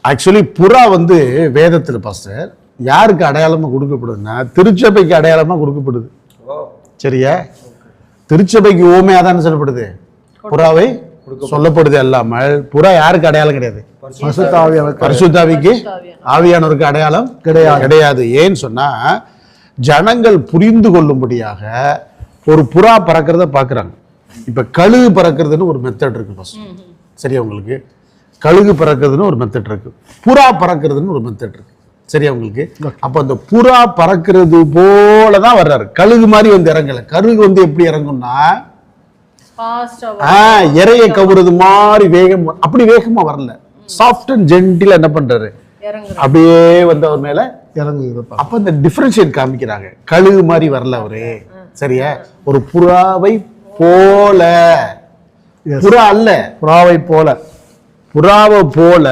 Actually புறா வந்து வேதத்துல பாஸ்டர் யாருக்கு அடையாளமா கொடுக்கப்படுதுன்னா திருச்சபைக்கு அடையாளமா கொடுக்கப்படுது. சரியா? திருச்சபைக்கு ஓமையா தான் சொல்லப்படுது, புறாவை சொல்லப்படுது. அல்லாமல் புறா யாருக்கு அடையாளம் கிடையாது, பரிசுத்தாவிக்கு ஆவியானவருக்கு அடையாளம் கிடையாது. ஏன்னு சொன்னா ஜனங்கள் புரிந்து கொள்ளும்படியாக ஒரு புறா பறக்கிறத பாக்குறாங்க. இப்ப கழுகு பறக்கிறதுன்னு ஒரு மெத்தட் இருக்கு பாஸ்டர். சரியா? உங்களுக்கு கழுகு பறக்கிறதுன்னு ஒரு மெத்தட் இருக்கு, புறா பறக்கிறதுன்னு ஒரு மெத்தட் இருக்கு. சரியா உங்களுக்கு? அப்ப அந்த புறா பறக்கிறது போலதான் வர்றாரு, கழுகு மாதிரி வந்து இறங்கல. கழுகு வந்து எப்படி இறங்கும்னா இறைய கவுறது மாதிரி வேகம், அப்படி வேகமா வரல, சாஃப்ட் அண்ட் ஜென்டிலா என்ன பண்றாரு, அப்படியே வந்து அவர் மேல இறங்குது. அப்ப இந்த டிஃபரன்ஷியேட் காமிக்கிறாங்க, கழுகு மாதிரி வரல அவரு. சரியா? ஒரு புறாவை போல, புறா அல்ல, புறாவை போல